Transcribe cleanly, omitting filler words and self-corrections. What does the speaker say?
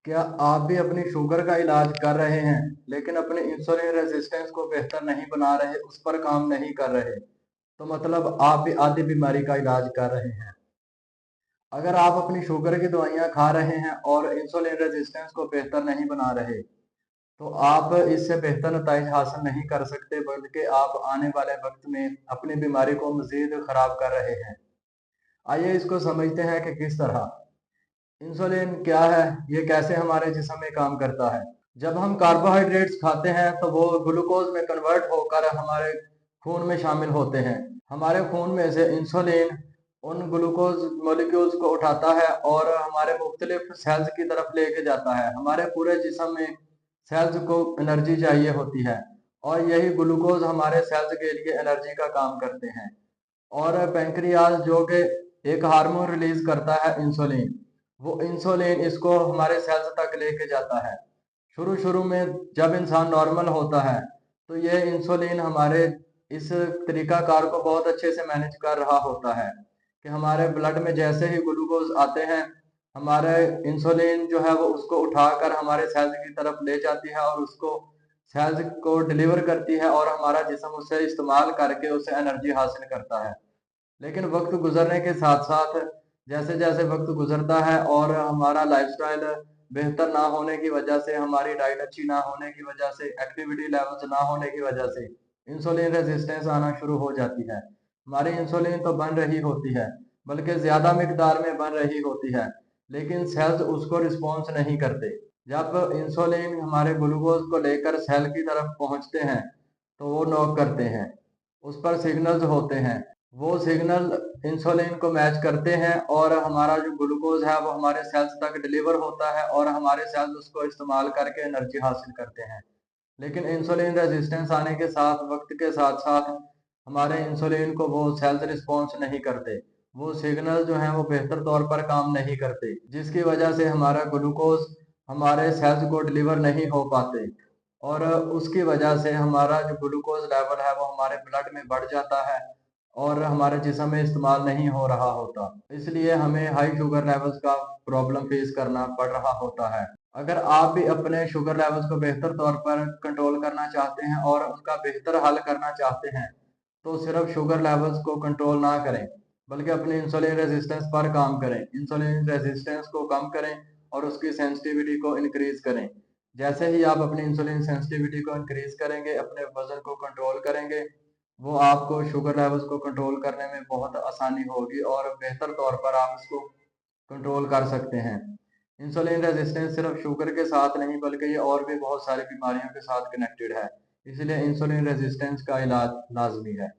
क्या आप भी अपनी शुगर का इलाज कर रहे हैं लेकिन अपने इंसुलिन रेजिस्टेंस को बेहतर नहीं बना रहे, उस पर काम नहीं कर रहे? तो मतलब आप भी आधी बीमारी का इलाज कर रहे हैं। अगर आप अपनी शुगर की दवाइयां खा रहे हैं और इंसुलिन रेजिस्टेंस को बेहतर नहीं बना रहे, तो आप इससे बेहतर नतीजे हासिल नहीं कर सकते, बल्कि आप आने वाले वक्त में अपनी बीमारी को मजीद खराब कर रहे हैं। आइए इसको समझते हैं कि किस तरह। इंसुलिन क्या है, ये कैसे हमारे जिस्म में काम करता है। जब हम कार्बोहाइड्रेट्स खाते हैं तो वो ग्लूकोज में कन्वर्ट होकर हमारे खून में शामिल होते हैं। हमारे खून में से इंसुलिन उन ग्लूकोज मॉलिक्यूल्स को उठाता है और हमारे मुख्तलिफ सेल्स की तरफ लेके जाता है। हमारे पूरे जिस्म में सेल्स को एनर्जी चाहिए होती है और यही ग्लूकोज हमारे सेल्स के लिए एनर्जी का काम करते हैं। और पेंक्रियाज जो कि एक हार्मोन रिलीज करता है इंसुलिन, वो इंसुलिन इसको हमारे सेल्स तक लेके जाता है। शुरू शुरू में जब इंसान नॉर्मल होता है तो ये इंसुलिन हमारे इस तरीकाकार को बहुत अच्छे से मैनेज कर रहा होता है कि हमारे ब्लड में जैसे ही ग्लूकोज आते हैं, हमारे इंसुलिन जो है वो उसको उठाकर हमारे सेल्स की तरफ ले जाती है और उसको सेल्स को डिलीवर करती है और हमारा जिस्म उसे इस्तेमाल करके उसे एनर्जी हासिल करता है। लेकिन वक्त गुजरने के साथ साथ जैसे जैसे वक्त गुजरता है और हमारा लाइफस्टाइल बेहतर ना होने की वजह से, हमारी डाइट अच्छी ना होने की वजह से, एक्टिविटी लेवल्स ना होने की वजह से इंसुलिन रेजिस्टेंस आना शुरू हो जाती है। हमारी इंसुलिन तो बन रही होती है, बल्कि ज्यादा मिकदार में बन रही होती है, लेकिन सेल्स उसको रिस्पॉन्स नहीं करते। जब इंसुलिन हमारे ग्लूकोज को लेकर सेल की तरफ पहुंचते हैं तो वो नॉक करते हैं, उस पर सिग्नल्स होते हैं। वो सिग्नल इंसुलिन को मैच करते हैं और हमारा जो ग्लूकोज है वो हमारे सेल्स तक डिलीवर होता है और हमारे सेल्स उसको इस्तेमाल करके एनर्जी हासिल करते हैं। लेकिन इंसुलिन रेजिस्टेंस आने के साथ, वक्त के साथ साथ, हमारे इंसुलिन को वो सेल्स रिस्पॉन्स नहीं करते। वो सिग्नल जो हैं वो बेहतर तौर पर काम नहीं करते, जिसकी वजह से हमारा ग्लूकोज हमारे सेल्स को डिलीवर नहीं हो पाते और उसकी वजह से हमारा जो ग्लूकोज लेवल है वो हमारे ब्लड में बढ़ जाता है और हमारे जिस्म में इस्तेमाल नहीं हो रहा होता। इसलिए हमें हाई शुगर लेवल्स का प्रॉब्लम फेस करना पड़ रहा होता है। अगर आप भी अपने शुगर लेवल्स को बेहतर तौर पर कंट्रोल करना चाहते हैं और उनका बेहतर हल करना चाहते हैं, तो सिर्फ शुगर लेवल्स को कंट्रोल ना करें, बल्कि अपनी इंसुलिन रेजिस्टेंस पर काम करें। इंसुलिन रेजिस्टेंस को कम करें और उसकी सेंसिटिविटी को इंक्रीज करें। जैसे ही आप अपनी इंसुलिन सेंसिटिविटी को इंक्रीज करेंगे, अपने वजन को कंट्रोल करेंगे, वो आपको शुगर लेवल्स को कंट्रोल करने में बहुत आसानी होगी और बेहतर तौर पर आप इसको कंट्रोल कर सकते हैं। इंसुलिन रेजिस्टेंस सिर्फ शुगर के साथ नहीं, बल्कि ये और भी बहुत सारी बीमारियों के साथ कनेक्टेड है। इसलिए इंसुलिन रेजिस्टेंस का इलाज लाजमी है।